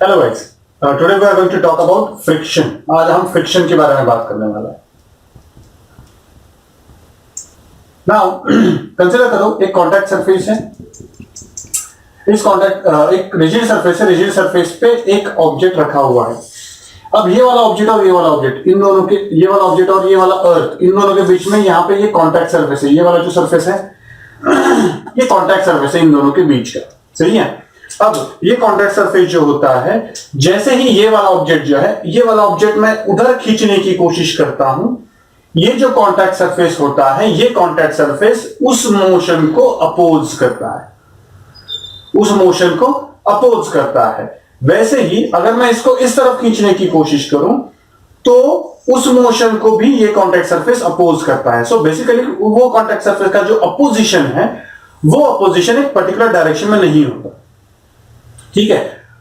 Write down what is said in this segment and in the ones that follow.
Hello guys, today we are going to talk about friction. आज हम friction के बारे में बात करने वाला है। नाउ कंसीडर करो एक कॉन्टैक्ट सरफेस है। इस कॉन्टैक्ट एक रिजिड सरफेस है। रिजिड सरफेस पे एक ऑब्जेक्ट रखा हुआ है। अब ये वाला ऑब्जेक्ट और ये वाला ऑब्जेक्ट, इन दोनों के, ये वाला ऑब्जेक्ट और ये वाला अर्थ, इन दोनों के बीच में यहाँ पे ये कॉन्टैक्ट सरफेस है। ये वाला जो सरफेस है ये कॉन्टैक्ट सरफेस है इन दोनों के बीच का। सही है। अब ये कॉन्टैक्ट सरफेस जो होता है, जैसे ही ये वाला ऑब्जेक्ट जो है, ये वाला ऑब्जेक्ट मैं उधर खींचने की कोशिश करता हूं, ये जो कॉन्टैक्ट सरफेस होता है, ये कॉन्टैक्ट सरफेस उस मोशन को अपोज करता है, उस मोशन को अपोज करता है। वैसे ही अगर मैं इसको इस तरफ खींचने की कोशिश करूं तो उस मोशन को भी ये कॉन्टैक्ट सरफेस अपोज करता है। सो बेसिकली वो कॉन्टैक्ट सरफेस का जो अपोजिशन है, वो अपोजिशन एक पर्टिकुलर डायरेक्शन में नहीं होता। ठीक है।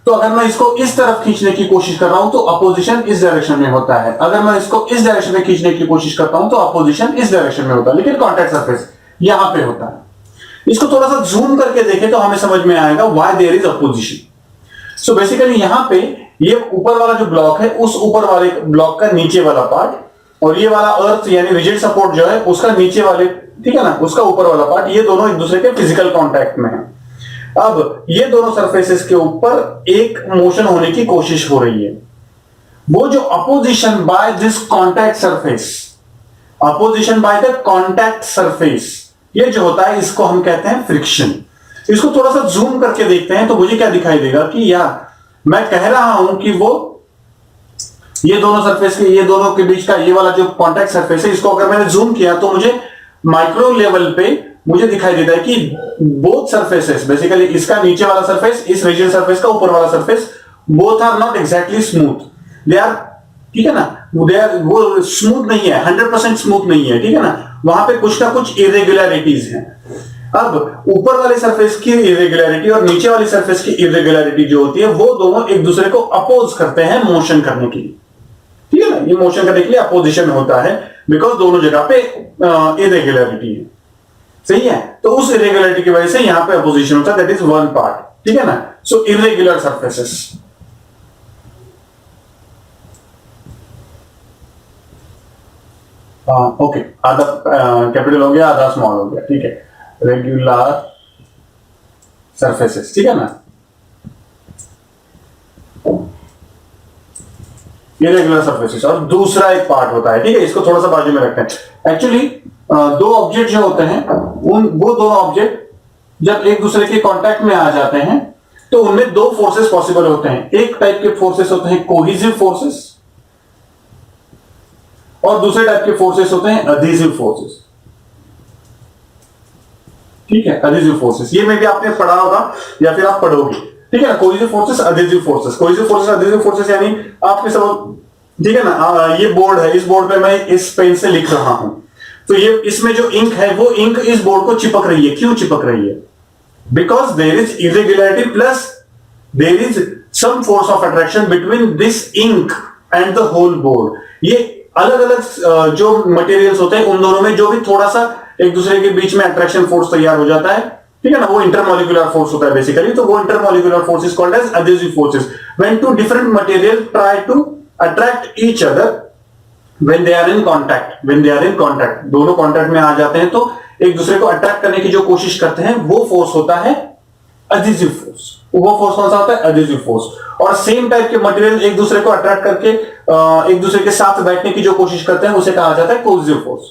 तो अगर मैं इसको इस तरफ खींचने की कोशिश कर रहा हूं तो अपोजिशन इस डायरेक्शन में होता है। अगर मैं इसको इस डायरेक्शन में खींचने की कोशिश करता हूं तो अपोजिशन इस डायरेक्शन में होता है। लेकिन कॉन्टैक्ट सरफेस यहां पे होता है। इसको थोड़ा सा जूम करके देखें तो हमें समझ में आएगा why there is opposition. So basically यहां पे ये ऊपर वाला जो ब्लॉक है, उस ऊपर वाले ब्लॉक का नीचे वाला पार्ट, और ये वाला अर्थ यानी रिजिड सपोर्ट जो है उसका नीचे वाले, ठीक है ना, उसका ऊपर वाला पार्ट, ये दोनों एक दूसरे के फिजिकल कांटेक्ट में है। अब ये दोनों सरफेसेस के ऊपर एक मोशन होने की कोशिश हो रही है। वो जो opposition by this contact surface, opposition by the contact surface, ये जो होता है इसको हम कहते हैं फ्रिक्शन। इसको थोड़ा सा जूम करके देखते हैं तो मुझे क्या दिखाई देगा कि यार मैं कह रहा हूं कि वो ये दोनों सरफेस के, ये दोनों के बीच का ये वाला जो कांटेक्ट सरफेस है, इसको अगर मैंने जूम किया तो मुझे माइक्रो लेवल पे मुझे दिखाई देता है कि बोथ सरफेसेस, बेसिकली इसका नीचे वाला सरफेस, इस रिजिड सरफेस का ऊपर वाला surface, both are not exactly smooth. They are, ठीक है ना, वो स्मूथ नहीं है, 100% स्मूथ नहीं है। ठीक है ना, वहां पे कुछ ना कुछ इरेगुलरिटीज हैं। अब ऊपर वाले सरफेस की इरेगुलरिटी और नीचे वाली सरफेस की इरेगुलरिटी जो होती है, वो दोनों एक दूसरे को अपोज करते हैं मोशन करने के लिए। ठीक है ना, ये मोशन करने के लिए अपोजिशन होता है, बिकॉज दोनों जगह पे इरेगुलरिटी है। सही है। तो उस इरेगुलरिटी की वजह से यहां पे अपोजिशन होता है, दैट इज वन पार्ट। ठीक है ना। सो इरेगुलर सरफेसेस, ओके, आधा कैपिटल हो गया, आधा स्मॉल हो गया। ठीक है, रेगुलर सरफेसेस। ठीक है ना, इरेगुलर सरफेसेस। और दूसरा एक पार्ट होता है, ठीक है, इसको थोड़ा सा बाजू में रखते हैं। एक्चुअली दो ऑब्जेक्ट जो होते हैं, वो दोनों ऑब्जेक्ट जब एक दूसरे के कांटेक्ट में आ जाते हैं तो उनमें दो फोर्सेस पॉसिबल होते हैं। एक टाइप के फोर्सेस होते हैं कोहेसिव फोर्सेस, और दूसरे टाइप के फोर्सेस होते हैं अडहेसिव फोर्सेस। ठीक है, अडहेसिव फोर्सेस, ये में भी आपने पढ़ा होगा या फिर आप पढ़ोगे। ठीक है ना, cohesive forces, adhesive forces. Cohesive forces, adhesive forces यानी आपके सब, ठीक है ना, ये बोर्ड है, इस बोर्ड पे मैं इस पेन से लिख रहा हूं, तो ये इसमें जो इंक है, वो इंक इस बोर्ड को चिपक रही है। क्यों चिपक रही है? Because there is irregularity plus there is some force of attraction between this ink and the whole board. ये अलग अलग जो मटेरियल्स होते हैं, उन दोनों में जो भी थोड़ा सा एक दूसरे के बीच में अट्रैक्शन फोर्स तैयार हो जाता है, ठीक है ना, वो इंटरमॉलिक्यूलर फोर्स होता है बेसिकली। तो वो intermolecular force is called as adhesive forces when two different material try to attract each other when they are in contact, when they are in contact, दोनों कांटेक्ट में आ जाते हैं तो एक दूसरे को अट्रैक्ट करने की जो कोशिश करते हैं, वो फोर्स होता है अडहेसिव फोर्स। वो फोर्स कौन सा होता है? Adhesive force. और सेम टाइप के मटेरियल एक दूसरे को अट्रैक्ट करके एक दूसरे के साथ बैठने की जो कोशिश करते हैं, उसे कहा जाता है cohesive force.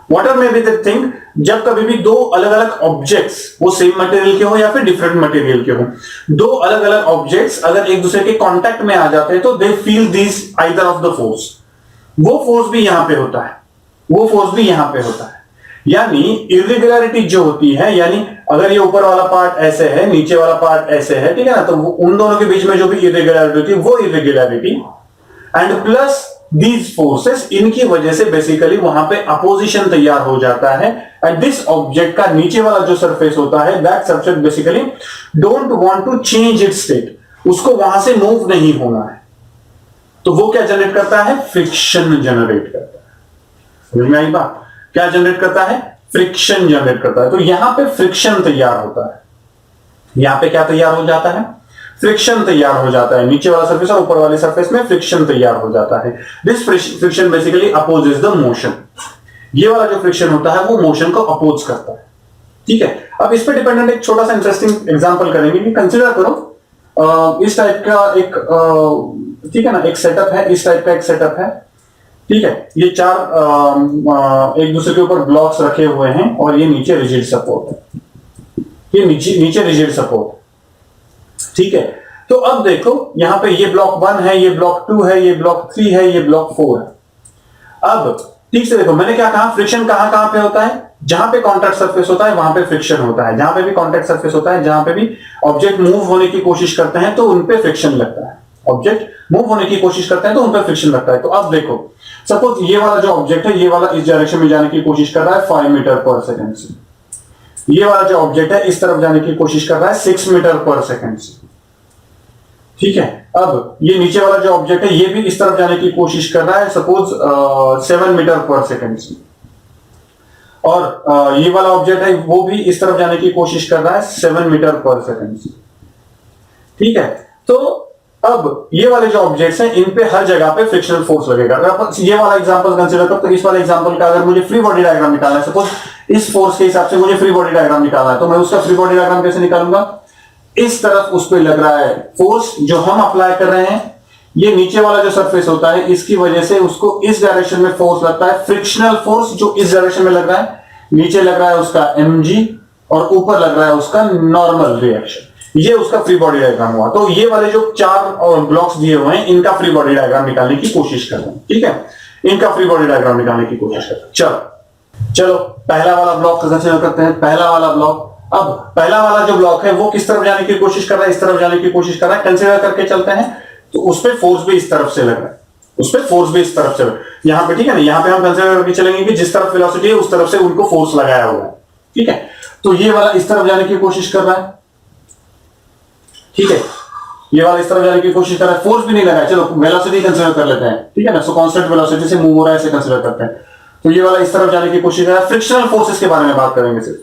Whatever may be the thing, जब कभी भी दो अलग अलग ऑब्जेक्ट्स, वो सेम मटेरियल के हो या फिर डिफरेंट मटेरियल के हो, दो अलग अलग ऑब्जेक्ट्स अगर एक दूसरे के कांटेक्ट में आ जाते हैं तो they feel this either of the force. वो फोर्स भी यहां पे होता है, वो फोर्स भी यहां पे होता है। यानी इरेगुलरिटी जो होती है, यानी अगर ये ऊपर वाला पार्ट ऐसे है, नीचे वाला पार्ट ऐसे है, ठीक है ना, तो उन दोनों के बीच में जो भी इरेगुलरिटी होती है, वो irregularity and plus these forces, इनकी वजह से बेसिकली वहां पे अपोजिशन तैयार हो जाता है। एंड दिस ऑब्जेक्ट का नीचे वाला जो सरफेस होता है, that surface basically don't want to change its state, उसको वहां से मूव नहीं होना है, तो वो क्या जनरेट करता है? फ्रिक्शन जनरेट करता है। समझ में आई बात? क्या जनरेट करता है? फ्रिक्शन जनरेट करता है। तो यहां पे फ्रिक्शन तैयार होता है। यहां पे क्या तैयार हो जाता है? फ्रिक्शन तैयार हो जाता है, नीचे वाला सरफेस और ऊपर वाले सरफेस में फ्रिक्शन तैयार हो जाता है। This friction basically opposes the motion. ये वाला जो फ्रिक्शन होता है वो मोशन को अपोज करता है। ठीक है, अब इस पे डिपेंडेंट एक छोटा सा इंटरेस्टिंग एग्जांपल करेंगे कि कंसीडर करो इस टाइप का एक ठीक है ना, एक सेटअप है, इस टाइप का एक सेटअप है। ठीक है, ये चार एक दूसरे के ऊपर ब्लॉक्स रखे हुए हैं और ये नीचे रिजिड सपोर्ट है, ये नीचे रिजिड सपोर्ट। ठीक है, तो अब देखो यहां पे ये ब्लॉक 1 है, ये ब्लॉक 2 है, ये ब्लॉक 3 है, ये ब्लॉक 4 है। अब ठीक से देखो, मैंने क्या कहा, फ्रिक्शन कहां कहां पे होता है, जहां पे कॉन्टैक्ट सरफेस होता है वहां पे फ्रिक्शन होता है, जहां पे भी कॉन्टैक्ट सरफेस होता है, जहां पे भी ऑब्जेक्ट मूव होने की कोशिश करते हैं तो उन पे फ्रिक्शन लगता है, ऑब्जेक्ट मूव होने की कोशिश करते हैं तो उन पे फ्रिक्शन लगता है। तो अब देखो, सपोज ये वाला जो ऑब्जेक्ट है, ये वाला इस डायरेक्शन में जाने की कोशिश कर रहा है 5 मीटर पर सेकेंड से, ये वाला जो ऑब्जेक्ट है इस तरफ जाने की कोशिश कर रहा है 6 मीटर पर सेकेंड से। ठीक है, अब ये नीचे वाला जो ऑब्जेक्ट है ये भी इस तरफ जाने की कोशिश कर रहा है सपोज 7 मीटर पर सेकेंड से, और ये वाला ऑब्जेक्ट है वो भी इस तरफ जाने की कोशिश कर रहा है 7 मीटर पर सेकेंड से। ठीक है, तो अब ये वाले जो ऑब्जेक्ट्स हैं इन पे हर जगह पे फ्रिक्शनल फोर्स लगेगा। अगर ये वाला एग्जांपल कंसीडर करो तो इस वाले एग्जांपल का अगर मुझे फ्री बॉडी डायग्राम निकालना है, सपोज इस फोर्स के हिसाब से मुझे फ्री बॉडी डायग्राम निकालना है, तो मैं उसका फ्री बॉडी डायग्राम कैसे निकालूंगा, इस तरफ उस पे लग रहा है फोर्स जो हम अप्लाई कर रहे हैं, ये नीचे वाला जो सरफेस होता है इसकी वजह से उसको इस डायरेक्शन में फोर्स लगता है, फ्रिक्शनल फोर्स जो इस डायरेक्शन में लग रहा है, नीचे लग रहा है उसका mg और ऊपर लग रहा है उसका नॉर्मल रिएक्शन। ये उसका फ्री बॉडी डायग्राम हुआ। तो ये वाले जो चार ब्लॉक्स दिए हुए हैं इनका फ्री बॉडी डायग्राम निकालने की कोशिश करते हैं। ठीक है, इनका फ्री बॉडी डायग्राम निकालने की कोशिश करते हैं। चलो पहला वाला ब्लॉक कंसीडर करते हैं। पहला वाला ब्लॉक, अब पहला वाला जो ब्लॉक है वो किस तरफ जाने की कोशिश कर रहा है, इस तरफ जाने की कोशिश कर रहा है। कंसीडर करके चलते हैं तो उस पर फोर्स भी इस तरफ से लग रहा है, उस पर फोर्स भी इस तरफ से यहां पे। ठीक है ना, यहां पे हम कंसीडर करके चलेंगे कि जिस तरफ वेलोसिटी है उस तरफ से उनको फोर्स लगाया हुआ है। ठीक है, तो ये वाला इस तरफ जाने की कोशिश कर रहा है। ठीक है, ये वाला इस तरफ जाने की कोशिश कर रहा है, फोर्स भी नहीं लगा है। चलो वेलोसिटी कंसीडर कर लेते हैं। ठीक है ना, सो कांस्टेंट वेलोसिटी से मूव हो रहा है, इसे कंसीडर करते हैं। तो ये वाला इस तरफ जाने की कोशिश कर रहा है। फ्रिक्शनल फोर्सेस के बारे में बात करेंगे सिर्फ।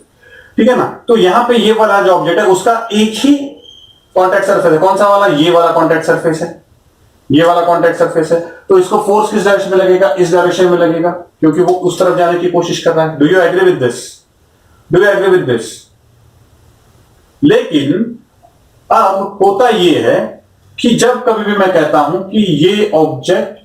ठीक है ना, तो यहां पे ये वाला जो ऑब्जेक्ट है उसका एक ही कॉन्टैक्ट सरफेस है। कौन सा वाला, ये वाला कॉन्टैक्ट सरफेस है, ये वाला कॉन्टैक्ट सरफेस है। तो इसको फोर्स किस डायरेक्शन में लगेगा, इस डायरेक्शन में लगेगा, क्योंकि वो उस तरफ जाने की कोशिश कर रहा है। Do you agree with this, do you agree with this? लेकिन अब होता यह है कि जब कभी भी मैं कहता हूं कि ये ऑब्जेक्ट,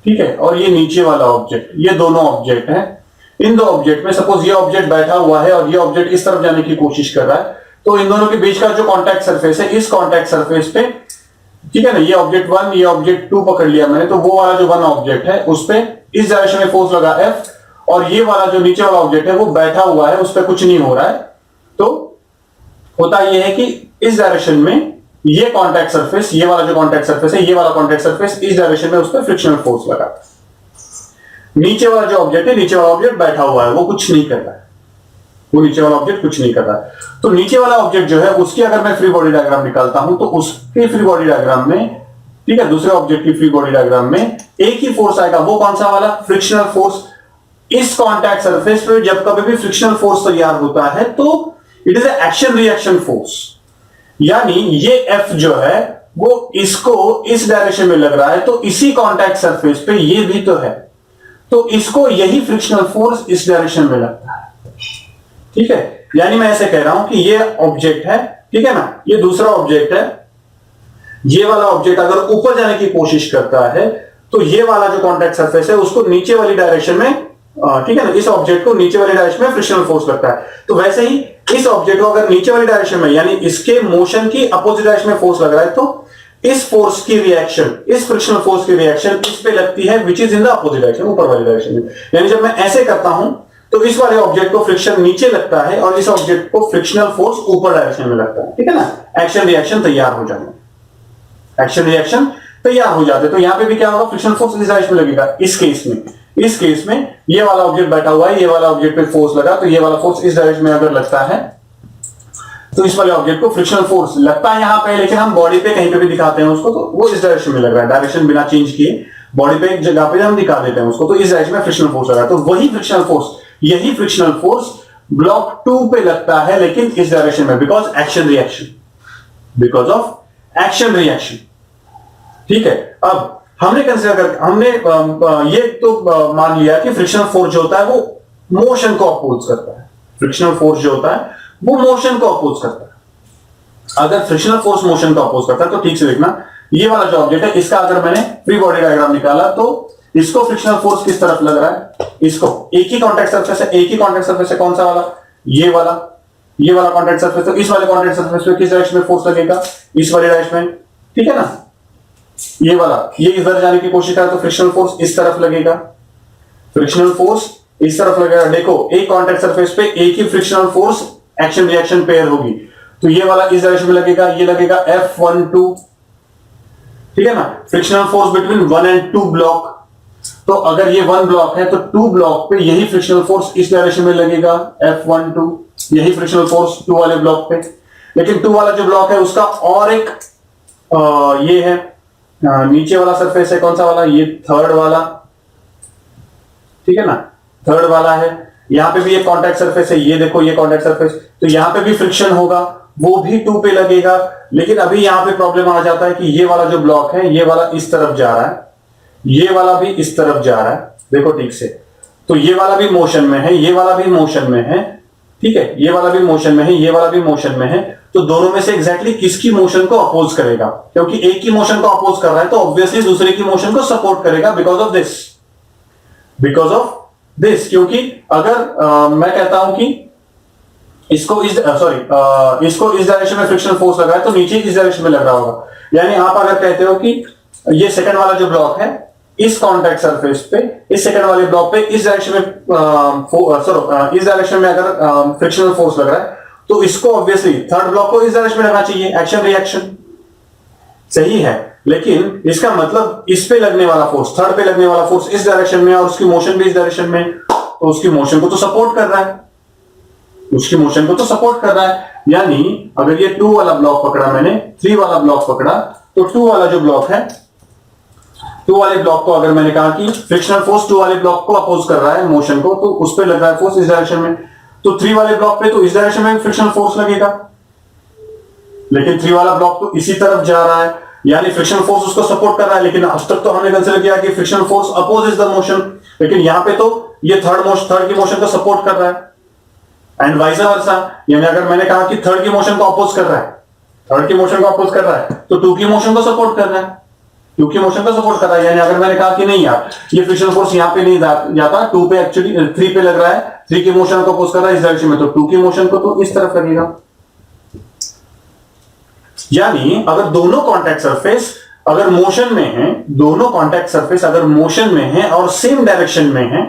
ठीक है, और ये नीचे वाला ऑब्जेक्ट, ये दोनों ऑब्जेक्ट हैं, इन दो ऑब्जेक्ट में सपोज ये ऑब्जेक्ट बैठा हुआ है और ये ऑब्जेक्ट इस तरफ जाने की कोशिश कर रहा है, तो इन दोनों के बीच का जो कॉन्टैक्ट सरफेस है, इस कॉन्टैक्ट सरफेस पे, ठीक है ना, ये ऑब्जेक्ट 1 ये ऑब्जेक्ट 2 पकड़ लिया मैंने, तो वो वाला जो 1 ऑब्जेक्ट है उस पे इस डायरेक्शन में फोर्स लगा F, और ये वाला जो नीचे वाला ऑब्जेक्ट है वो बैठा हुआ है, उस पर कुछ नहीं हो रहा है। तो होता यह है कि इस डायरेक्शन में ये कॉन्टैक्ट सरफेस, ये वाला जो कॉन्टैक्ट सरफेस है, ये वाला कॉन्टैक्ट सरफेस इस डायरेक्शन में उस पर फ्रिक्शनल फोर्स लगा। नीचे वाला जो ऑब्जेक्ट है, नीचे वाला ऑब्जेक्ट बैठा हुआ है, वो कुछ नहीं कर रहा है, वो नीचे वाला ऑब्जेक्ट कुछ नहीं कर रहा है। तो नीचे वाला ऑब्जेक्ट जो है उसकी अगर मैं फ्री बॉडी डायग्राम निकालता हूं तो उसके फ्री बॉडी डायग्राम में, ठीक है, दूसरे ऑब्जेक्ट की फ्री बॉडी डायग्राम में एक ही फोर्स आएगा। वो कौन सा वाला, फ्रिक्शनल फोर्स। इस कॉन्टैक्ट सरफेस पे जब कभी भी फ्रिक्शनल फोर्स तैयार होता है तो it is action reaction force, यानी ये F जो है वो इसको इस डायरेक्शन में लग रहा है, तो इसी कॉन्टैक्ट सरफेस पे ये भी तो है, तो इसको यही फ्रिक्शनल फोर्स इस डायरेक्शन में लगता है। ठीक है, यानी मैं ऐसे कह रहा हूं कि ये ऑब्जेक्ट है, ठीक है ना, ये दूसरा ऑब्जेक्ट है, ये वाला ऑब्जेक्ट अगर ऊपर जाने की कोशिश करता है तो ये वाला जो कॉन्टैक्ट सरफेस है उसको नीचे वाली डायरेक्शन में, ठीक है ना, इस ऑब्जेक्ट को नीचे वाली डायरेक्शन में फ्रिक्शनल फोर्स लगता है। तो वैसे ही इस ऑब्जेक्ट को अगर नीचे वाली डायरेक्शन में, यानी इसके मोशन की अपोजिट डायरेक्शन में फोर्स लग रहा है, तो इस फोर्स की रिएक्शन, इस फ्रिक्शनल फोर्स की रिएक्शन इस पे लगती है which is in the opposite direction, ऊपर वाली डायरेक्शन में। यानी जब मैं ऐसे करता हूं तो इस वाले ऑब्जेक्ट को फ्रिक्शन नीचे लगता है और इस ऑब्जेक्ट को फ्रिक्शनल फोर्स ऊपर डायरेक्शन में लगता है। ठीक है ना, एक्शन रिएक्शन तैयार हो जाए, एक्शन रिएक्शन तैयार हो जाते। तो यहां पे भी क्या होगा, फ्रिक्शनल फोर्स इस डायरेक्शन में लगेगा। इस केस में ये वाला ऑब्जेक्ट बैठा हुआ है, ये वाला ऑब्जेक्ट पे फोर्स लगा, तो ये वाला फोर्स इस डायरेक्शन में अगर लगता है तो इस वाले ऑब्जेक्ट को फ्रिक्शनल फोर्स लगता है यहां पे, लेकिन हम बॉडी पे कहीं पे भी दिखाते हैं उसको तो वो इस डायरेक्शन में लग रहा है, डायरेक्शन बिना चेंज किए बॉडी पे एक जगह पे हम दिखा देते हैं उसको, तो इस डायरेक्शन में फ्रिक्शनल फोर्स लगा। तो वही फ्रिक्शनल फोर्स, यही फ्रिक्शनल फोर्स ब्लॉक 2 पे लगता है, लेकिन इस डायरेक्शन में, because action reaction, because of action reaction. ठीक है, अब हमने कंसिडर कर हमने ये तो मान लिया कि फ्रिक्शनल फोर्स जो होता है वो मोशन को अपोज करता है। फ्रिक्शनल फोर्स जो होता है वो मोशन को अपोज करता है। अगर फ्रिक्शनल फोर्स मोशन को अपोज करता है तो ठीक से देखना, ये वाला जो ऑब्जेक्ट है इसका अगर मैंने फ्री बॉडी डायग्राम निकाला तो इसको फ्रिक्शनल फोर्स किस तरफ लग रहा है, इसको एक ही कॉन्टैक्ट सरफेस है, एक ही कॉन्टैक्ट सरफेस है, कौन सा वाला, ये वाला कॉन्टैक्ट सरफेस। तो इस वाले कॉन्टैक्ट सरफेस पे किस डायरेक्शन में फोर्स लगेगा, इस वाले डायरेक्शन में। ठीक है ना, ये वाला ये इधर जाने की कोशिश करे तो फ्रिक्शनल फोर्स इस तरफ लगेगा, फ्रिक्शनल फोर्स इस तरफ लगेगा। देखो एक कॉन्टैक्ट सरफेस पे एक ही frictional force action reaction pair होगी, तो ये वाला इस डायरेक्शन में लगेगा, ये लगेगा F12। ठीक है ना, frictional force between 1 and 2 block. तो अगर ये 1 ब्लॉक है तो 2 ब्लॉक पे यही फ्रिक्शनल फोर्स इस डायरेक्शन में लगेगा F12, यही फ्रिक्शनल फोर्स 2 वाले ब्लॉक पे। लेकिन 2 वाला जो ब्लॉक है उसका और एक ये है नीचे वाला सरफेस है, कौन सा वाला, ये थर्ड वाला। ठीक है ना, थर्ड वाला है, यहां पे भी एक कॉन्टैक्ट सरफेस है, ये देखो ये कॉन्टैक्ट सरफेस, तो यहां पे भी फ्रिक्शन होगा, वो भी 2 पे लगेगा। लेकिन अभी यहां पे प्रॉब्लम आ जाता है कि ये वाला जो ब्लॉक है ये वाला इस तरफ जा रहा है, ये वाला भी इस तरफ जा रहा है, देखो ठीक से। तो ये वाला भी मोशन में है, ये वाला भी मोशन में है। ठीक है, ये वाला भी मोशन में है, ये वाला भी मोशन में है। तो दोनों में से एग्जैक्टली किसकी मोशन को अपोज करेगा, क्योंकि एक की मोशन को अपोज कर रहा है तो ऑब्वियसली दूसरे की मोशन को सपोर्ट करेगा बिकॉज ऑफ दिस। क्योंकि अगर मैं कहता हूं कि इसको इस डायरेक्शन में फ्रिक्शनल फोर्स लगा है तो नीचे इस डायरेक्शन में लग रहा होगा। यानी आप अगर कहते हो कि ये सेकंड वाला जो ब्लॉक है इस कॉन्टैक्ट सरफेस पे, इस सेकंड वाले ब्लॉक पे इस डायरेक्शन में इस डायरेक्शन में अगर फ्रिक्शनल फोर्स लग रहा है तो इसको ऑब्वियसली थर्ड ब्लॉक को इस डायरेक्शन में लगना चाहिए, एक्शन रिएक्शन। सही है, लेकिन इसका मतलब इस पे लगने वाला फोर्स, थर्ड पे लगने वाला फोर्स इस डायरेक्शन में और उसकी मोशन भी इस डायरेक्शन में, तो उसकी मोशन को तो सपोर्ट कर रहा है, उसकी मोशन को तो सपोर्ट कर रहा है। यानी अगर ये 2 वाला ब्लॉक पकड़ा मैंने, 3 वाला ब्लॉक पकड़ा, तो 2 वाला जो ब्लॉक है, 2 वाले ब्लॉक को अगर मैंने कहा कि फ्रिक्शनल फोर्स 2 वाले ब्लॉक को अपोज कर रहा है मोशन को, तो उस पे लग रहा है फोर्स इस डायरेक्शन में, तो 3 वाले ब्लॉक पे तो इस डायरेक्शन में फ्रिक्शनल फोर्स लगेगा। लेकिन 3 वाला ब्लॉक तो इसी तरफ जा रहा है, यानी फ्रिक्शनल फोर्स उसको सपोर्ट कर रहा है। लेकिन अब तक तो हमने कंसीडर किया कि frictional force opposes the motion, लेकिन यहां पे तो ये थर्ड की मोशन को सपोर्ट कर रहा है एंड वाइस वर्सा। यानी अगर मैंने कहा कि थर्ड की मोशन को अपोज कर रहा है, थर्ड की मोशन को अपोज कर रहा है तो 2 की मोशन को सपोर्ट कर रहा है, 2 की मोशन को सपोर्ट कर रहा है। यानी अगर मैंने कहा कि नहीं यार ये फ्रिक्शनल फोर्स यहां पे नहीं जाता, 2 पे एक्चुअली 3 पे लग रहा है, 3 की मोशन को अपोज कर रहा है इस डायरेक्शन में, तो 2 की मोशन को तो इस तरफ लगेगा। यानी अगर दोनों कॉन्टैक्ट सरफेस अगर मोशन में है, दोनों कॉन्टैक्ट सरफेस अगर मोशन में है और सेम डायरेक्शन में है,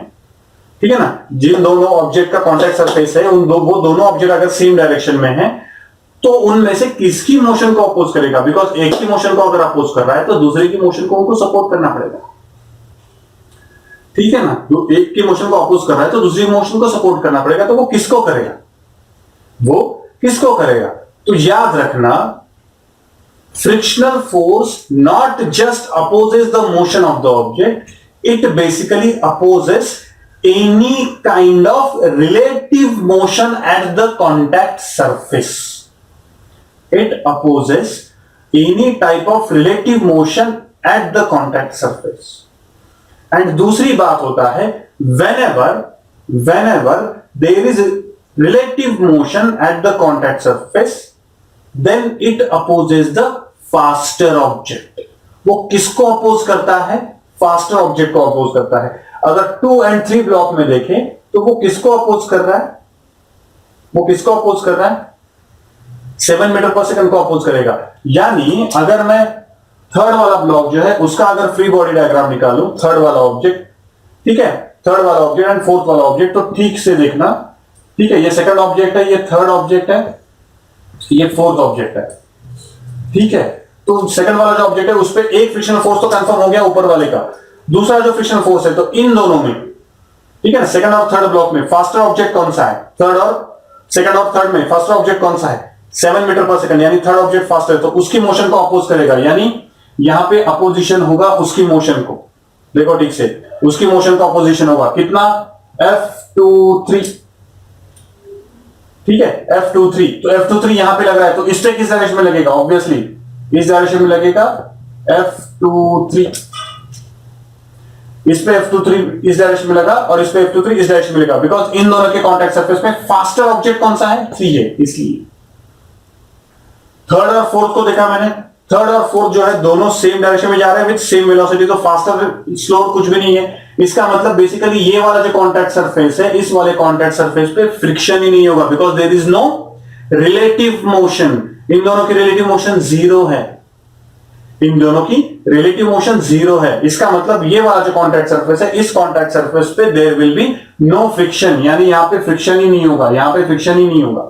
ठीक है ना, जिन दोनों ऑब्जेक्ट का कॉन्टैक्ट सरफेस है वो दोनों ऑब्जेक्ट अगर सेम डायरेक्शन में है तो उनमें से किसकी मोशन को अपोज करेगा, बिकॉज एक की मोशन को अगर अपोज कर रहा है तो दूसरे की मोशन को उनको सपोर्ट करना पड़ेगा। ठीक है ना, जो एक की मोशन को अपोज कर रहा है तो दूसरी मोशन को सपोर्ट करना पड़ेगा, तो वो किसको करेगा, वो किसको करेगा। तो याद रखना, frictional force not just opposes the motion of the object, it basically opposes any kind of relative motion at the contact surface. It opposes any type of relative motion at the contact surface. And दूसरी बात होता है, whenever there is relative motion at the contact surface, then it opposes the faster object. वो किसको oppose करता है, faster object को oppose करता है। अगर 2 and 3 ब्लॉक में देखें तो वो किसको अपोज कर रहा है, वो किसको अपोज कर रहा है, 7 मीटर पर सेकंड को अपोज करेगा। यानी अगर मैं थर्ड वाला ब्लॉक जो है उसका अगर फ्री बॉडी डायग्राम निकालूं, थर्ड वाला ऑब्जेक्ट, ठीक है, थर्ड वाला ऑब्जेक्ट एंड फोर्थ वाला ऑब्जेक्ट, तो ठीक से देखना, ठीक है, ये सेकंड ऑब्जेक्ट है, ये थर्ड ऑब्जेक्ट है, ये फोर्थ ऑब्जेक्ट है। ठीक है, तो सेकंड वाला जो ऑब्जेक्ट है उस पर एक फ्रिक्शनल फोर्स तो कंफर्म हो गया ऊपर वाले का, दूसरा जो फ्रिक्शनल फोर्स है तो इन दोनों में, ठीक है ना, सेकंड और थर्ड ब्लॉक में फास्टर ऑब्जेक्ट कौन सा है, थर्ड और सेकंड और थर्ड में फास्टर ऑब्जेक्ट कौन सा है, 7 मीटर पर सेकंड, यानी थर्ड ऑब्जेक्ट फास्टर है तो उसकी मोशन को अपोज करेगा। यानी यहां पे अपोजिशन होगा उसकी मोशन को, देखो ठीक से, उसकी मोशन का अपोजिशन होगा कितना, F23, ठीक है, F23, तो F23 यहां पे लग रहा है तो इस पे किस डायरेक्शन में लगेगा, ऑब्वियसली इस डायरेक्शन में लगेगा F23, इस पे F23 इस डायरेक्शन में लगा और इस पे F23 इस डायरेक्शन में लगा, बिकॉज इन दोनों के कॉन्टैक्ट सरफेस में फास्टर ऑब्जेक्ट कौन सा है, 3 है, इसलिए। थर्ड और फोर्थ को देखा मैंने, थर्ड और फोर्थ जो है दोनों सेम डायरेक्शन में जा रहे हैं विद सेम वेलोसिटी, तो फास्टर स्लोअर कुछ भी नहीं है। इसका मतलब बेसिकली ये वाला जो कॉन्टैक्ट सरफेस है, इस वाले कॉन्टैक्ट सरफेस पे फ्रिक्शन ही नहीं होगा, because there is no relative motion. इन दोनों की रिलेटिव मोशन 0 है, इन दोनों की रिलेटिव मोशन 0 है। इसका मतलब ये वाला जो कॉन्टैक्ट सरफेस है, इस कॉन्टैक्ट सरफेस पे there will be no friction, यानी यहां पे फ्रिक्शन ही नहीं होगा, यहां पे फ्रिक्शन ही नहीं होगा।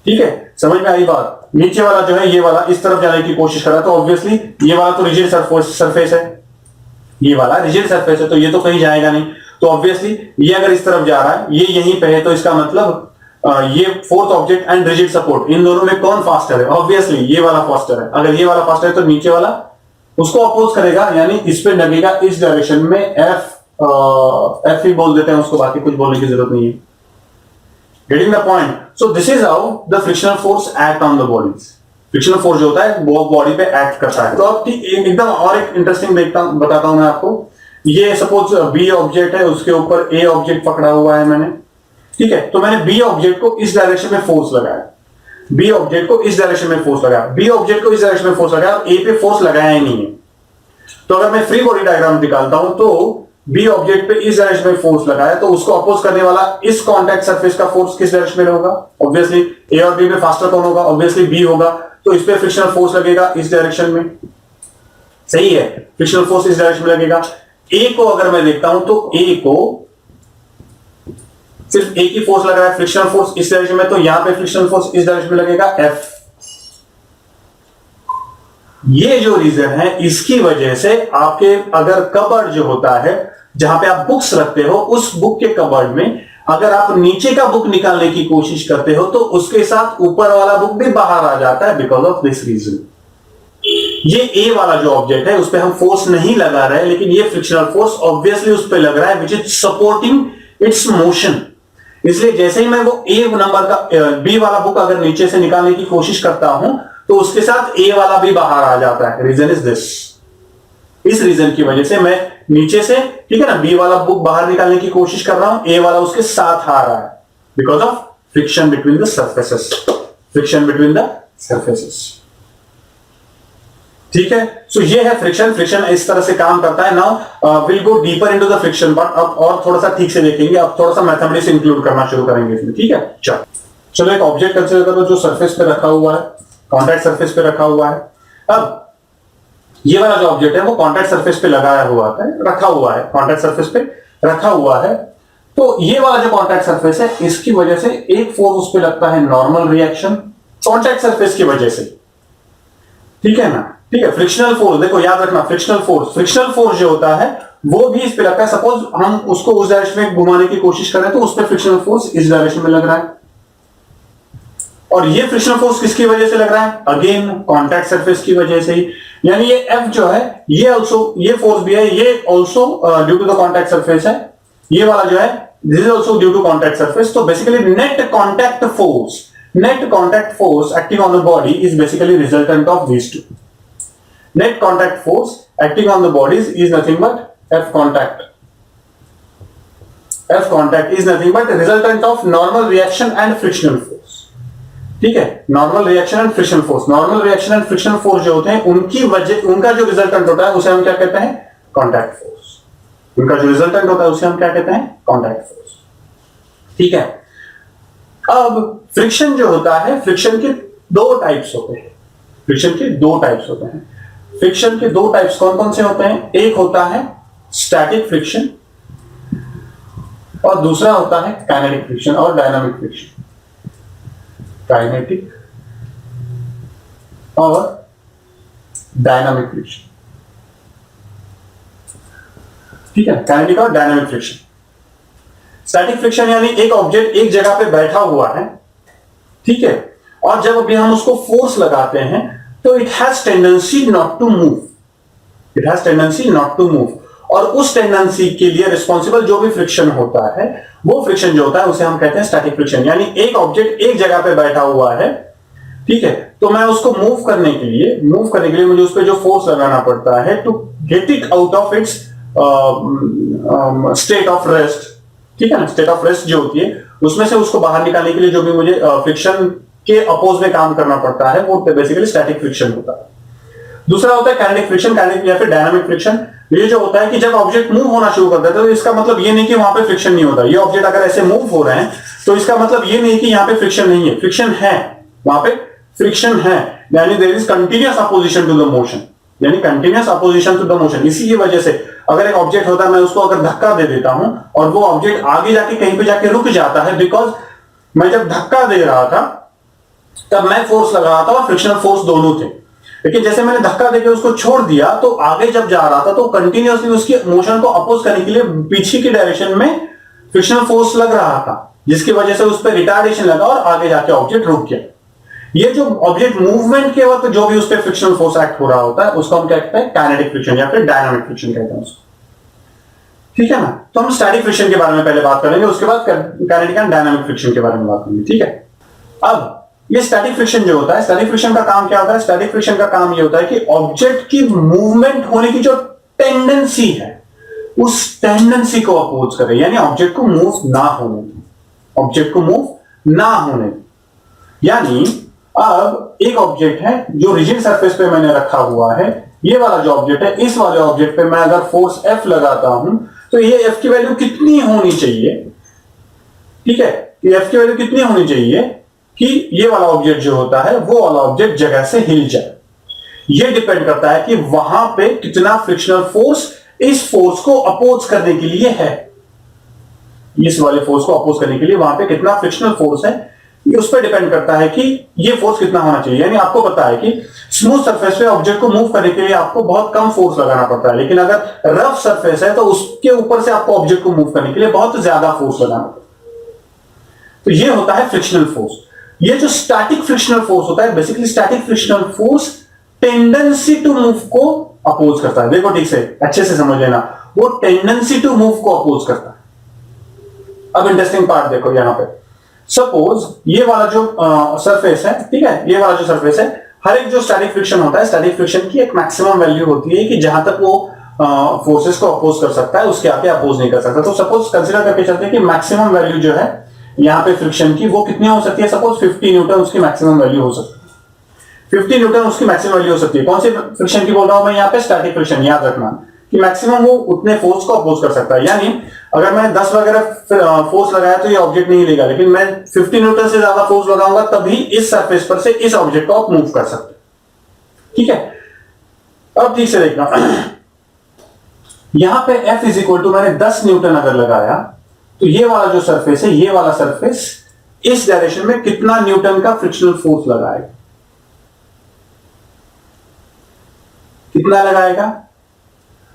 ठीक है, समझ में आई बात। नीचे वाला जो है ये वाला इस तरफ जाने की कोशिश कर रहा है, तो ऑब्वियसली ये वाला तो रिजिड सरफेस है, ये वाला रिजिड सरफेस है, तो ये तो कहीं जाएगा नहीं। तो ऑब्वियसली ये अगर इस तरफ जा रहा है, ये यहीं पे है, तो इसका मतलब ये fourth object and rigid support, इन दोनों में कौन फास्टर है, ऑब्वियसली ये वाला फास्टर है। अगर ये वाला फास्टर है तो नीचे वाला उसको अपोज करेगा, यानी इस पे लगेगा इस डायरेक्शन में एफ ही बोल देते हैं उसको, बाकी कुछ बोलने की जरूरत नहीं है। Getting the point? So this is how the frictional force act on the bodies. Frictional force जो होता है वो बॉडी पे एक्ट करता है। तो अब एकदम और एक इंटरेस्टिंग बताता हूं मैं आपको। ये सपोज बी ऑब्जेक्ट है, उसके ऊपर ए ऑब्जेक्ट पकड़ा हुआ है मैंने, ठीक है। तो मैंने बी ऑब्जेक्ट को इस डायरेक्शन में फोर्स लगाया, बी ऑब्जेक्ट को इस डायरेक्शन में फोर्स लगाया, बी ऑब्जेक्ट को इस डायरेक्शन में फोर्स लगाया और ए पे फोर्स लगाया ही नहीं है। तो अगर मैं फ्री बॉडी डायग्राम निकालता हूं तो बी ऑब्जेक्ट पे इस डायरेक्शन में फोर्स लगाया, तो उसको अपोज करने वाला इस कॉन्टैक्ट सरफेस का फोर्स किस डायरेक्शन में होगा, ऑब्वियसली ए और बी में फास्टर कौन होगा, ऑब्वियसली बी होगा, तो इस पे फ्रिक्शनल फोर्स लगेगा इस डायरेक्शन में, सही है, फ्रिक्शनल फोर्स इस डायरेक्शन में लगेगा। ए को अगर मैं देखता हूं तो ए को सिर्फ ए की फोर्स लग रहा है, फ्रिक्शनल फोर्स इस डायरेक्शन में, तो यहां पे फ्रिक्शनल फोर्स इस डायरेक्शन में लगेगा एफ। ये जो रीजन है, इसकी वजह से आपके अगर कबर्ड जो होता है जहां पे आप बुक्स रखते हो, उस बुक के कबर्ड में अगर आप नीचे का बुक निकालने की कोशिश करते हो तो उसके साथ ऊपर वाला बुक भी बाहर आ जाता है, बिकॉज ऑफ दिस रीजन। ये ए वाला जो ऑब्जेक्ट है उस पर हम फोर्स नहीं लगा रहे हैं, लेकिन ये फ्रिक्शनल फोर्स ऑब्वियसली उस पर लग रहा है, which is supporting it's motion. इसलिए जैसे ही मैं वो ए नंबर का बी वाला बुक अगर नीचे से निकालने की कोशिश करता हूं तो उसके साथ ए वाला भी बाहर आ जाता है। रीजन इज दिस, इस रीजन की वजह से मैं नीचे से, ठीक है ना, बी वाला बुक बाहर निकालने की कोशिश कर रहा हूं, ए वाला उसके साथ आ रहा है, because of friction between the surfaces, friction between the surfaces. ठीक है, सो ये है फ्रिक्शन। फ्रिक्शन इस तरह से काम करता है। Now will go deeper into the friction part, अब और थोड़ा सा ठीक से देखेंगे, अब थोड़ा सा मैथमेटिक्स इंक्लूड करना शुरू करेंगे इसमें, ठीक है। चलो एक ऑब्जेक्ट कंसीडर करो जो सरफेस पे रखा हुआ है, कॉन्टैक्ट सरफेस पे रखा हुआ है। अब ये वाला जो ऑब्जेक्ट है वो कॉन्टैक्ट सरफेस पे लगाया हुआ है, रखा हुआ है, कॉन्टैक्ट सरफेस पे रखा हुआ है। तो ये वाला जो कॉन्टैक्ट सरफेस है, इसकी वजह से एक फोर्स उस पे लगता है, नॉर्मल रिएक्शन, कॉन्टैक्ट सरफेस की वजह से, ठीक है ना। ठीक है, फ्रिक्शनल फोर्स देखो याद रखना, फ्रिक्शनल फोर्स जो होता है वो भी इस पे लगता है। सपोज हम उसको उस डायरेक्शन में घुमाने की कोशिश कर रहे हैं तो उस पर फ्रिक्शनल फोर्स इस डायरेक्शन में लग रहा है, और ये फ्रिक्शनल फोर्स किसकी वजह से लग रहा है, अगेन कॉन्टैक्ट सरफेस की वजह से ही। यानी ये F जो है ये ऑल्सो, ये फोर्स भी है, ये also due to the contact surface है, ये वाला जो है this is also due to contact surface. तो basically net contact force acting on the body is basically resultant of these two. Net contact force acting on the bodies is nothing but F contact. F contact is nothing but a resultant of normal reaction and frictional force. ठीक है, normal reaction and frictional force. Normal reaction and frictional force जो होते हैं उनकी वजह, उनका जो resultant होता है उसे हम क्या कहते हैं, कॉन्टैक्ट फोर्स। उनका जो रिजल्टेंट होता है उसे हम क्या कहते हैं, कॉन्टैक्ट फोर्स। ठीक है, अब फ्रिक्शन जो होता है, फ्रिक्शन के दो टाइप्स होते हैं, फ्रिक्शन के दो टाइप्स होते हैं। फ्रिक्शन के दो टाइप्स कौन कौन से होते हैं, एक होता है स्टैटिक फ्रिक्शन और दूसरा होता है काइनेटिक फ्रिक्शन और डायनामिक फ्रिक्शन। काइनेटिक और डायनामिक फ्रिक्शन, ठीक है, काइनेटिक और डायनामिक फ्रिक्शन। स्टैटिक फ्रिक्शन यानी एक ऑब्जेक्ट एक जगह पे बैठा हुआ है, ठीक है, और जब अभी हम उसको फोर्स लगाते हैं तो it has tendency not to move, it has tendency not to move, और उस टेंडेंसी के लिए रिस्पॉन्सिबल जो भी फ्रिक्शन होता है, वो फ्रिक्शन जो होता है उसे हम कहते हैं स्टैटिक फ्रिक्शन। यानी एक ऑब्जेक्ट एक जगह पे बैठा हुआ है, ठीक है, तो मैं उसको मूव करने के लिए मुझे उस पर जो फोर्स लगाना पड़ता है to get it out of its state of rest, ठीक है ना, स्टेट ऑफ रेस्ट जो होती है उसमें से उसको बाहर निकालने के लिए जो भी मुझे फ्रिक्शन के अपोज में काम करना पड़ता है वो बेसिकली स्टैटिक फ्रिक्शन होता है। दूसरा होता है काइनेटिक फ्रिक्शन, काइनेटिक या फिर डायनामिक फ्रिक्शन। ये जो होता है कि जब ऑब्जेक्ट मूव होना शुरू करता है तो इसका मतलब ये नहीं कि वहां पे फ्रिक्शन नहीं होता। ये ऑब्जेक्ट अगर ऐसे मूव हो रहे हैं तो इसका मतलब ये नहीं कि यहां पे फ्रिक्शन नहीं है, फ्रिक्शन है, वहां पे फ्रिक्शन है, यानी there is continuous opposition to the motion, यानी continuous opposition to the motion. इसी की वजह से अगर एक ऑब्जेक्ट होता है, मैं उसको अगर धक्का दे देता हूं और वो ऑब्जेक्ट आगे जाके कहीं पे जाके रुक जाता है, बिकॉज मैं जब धक्का दे रहा था तब मैं फोर्स लगा रहा था और फ्रिक्शनल फोर्स दोनों थे, लेकिन जैसे मैंने धक्का देकर उसको छोड़ दिया तो आगे जब जा रहा था तो कंटिन्यूअसली उसकी मोशन को अपोज करने के लिए पीछे की डायरेक्शन में फ्रिक्शनल फोर्स लग रहा था, जिसकी वजह से उस पर रिटार्डेशन लगा और आगे जाके ऑब्जेक्ट रुक गया। ये जो ऑब्जेक्ट मूवमेंट के वक्त जो भी उस पर फ्रिक्शनल फोर्स एक्ट हो रहा होता है उसको हम क्या कहते हैं, काइनेटिक फ्रिक्शन या फिर डायनामिक फ्रिक्शन कहते हैं उसको, ठीक है ना। तो हम स्टैटिक फ्रिक्शन के बारे में पहले बात करेंगे, उसके बाद काइनेटिक एंड डायनामिक फ्रिक्शन के बारे में बात करेंगे, ठीक है। अब ये स्टैटिक फ्रिक्शन जो होता है, स्टैटिक फ्रिक्शन का काम क्या होता है? स्टैटिक फ्रिक्शन का काम ये होता है कि ऑब्जेक्ट की मूवमेंट होने की जो टेंडेंसी है उस टेंडेंसी को अपोज करे, यानी ऑब्जेक्ट को मूव ना होने दे, ऑब्जेक्ट को मूव ना होने दे। यानी अब एक ऑब्जेक्ट है जो रिजिड सरफेस पे मैंने रखा हुआ है, ये वाला जो ऑब्जेक्ट है, इस वाले ऑब्जेक्ट पे मैं अगर फोर्स F लगाता हूं तो ये F की वैल्यू कितनी होनी चाहिए, ठीक है, ये F की वैल्यू कितनी होनी चाहिए कि ये वाला ऑब्जेक्ट जो होता है वो वाला ऑब्जेक्ट जगह से हिल जाए। ये डिपेंड करता है कि वहां पे कितना फ्रिक्शनल फोर्स इस फोर्स को अपोज करने के लिए है, इस वाले फोर्स को अपोज करने के लिए वहां पे कितना फ्रिक्शनल फोर्स है, ये उस पर डिपेंड करता है कि ये फोर्स कितना होना चाहिए। यानी आपको पता है कि स्मूथ सरफेस पे ऑब्जेक्ट को मूव करने के लिए आपको बहुत कम फोर्स लगाना पड़ता है, लेकिन अगर रफ सरफेस है तो उसके ऊपर से आपको ऑब्जेक्ट को मूव करने के लिए बहुत ज्यादा फोर्स लगाना पड़ता है। तो ये होता है फ्रिक्शनल फोर्स। ये जो स्टैटिक फ्रिक्शनल फोर्स होता है, basically static frictional force tendency to move को अपोज करता है। देखो ठीक से, अच्छे से समझ लेना, वो टेंडेंसी टू मूव को अपोज करता है। अब इंटरेस्टिंग पार्ट देखो, यहां पे सपोज ये वाला जो सरफेस है, ठीक है, ये वाला जो सरफेस है, हर एक जो स्टैटिक फ्रिक्शन होता है, स्टैटिक फ्रिक्शन की एक मैक्सिमम वैल्यू होती है कि जहां तक वो फोर्सेस को अपोज कर सकता है उसके आगे अपोज नहीं कर सकता। तो सपोज कंसीडर करके चलते हैं कि मैक्सिमम वैल्यू जो है यहां पे फ्रिक्शन की वो कितनी हो सकती है, सपोज 50 न्यूटन उसकी मैक्सिमम वैल्यू हो सकती है, 50 न्यूटन उसकी मैक्सिमम वैल्यू हो सकती है। कौन सी फ्रिक्शन की बोल रहा हूं मैं यहाँ पे? Static friction. याद रखना कि मैक्सिमम वो उतने फोर्स को अपोज कर सकता है, यानी अगर मैं 10 वगैरह फोर्स लगाया तो ये ऑब्जेक्ट नहीं हिलेगा, लेकिन मैं 50 न्यूटन से ज्यादा फोर्स लगाऊंगा तभी इस सरफेस पर से इस ऑब्जेक्ट को आप मूव कर सकते हैं, ठीक है। अब ठीक से देखना, यहां पे F इज इक्वल टू मैंने 10 न्यूटन अगर लगाया तो ये वाला जो सरफेस है, ये वाला सरफेस इस डायरेक्शन में कितना न्यूटन का फ्रिक्शनल फोर्स लगाएगा, कितना लगाएगा?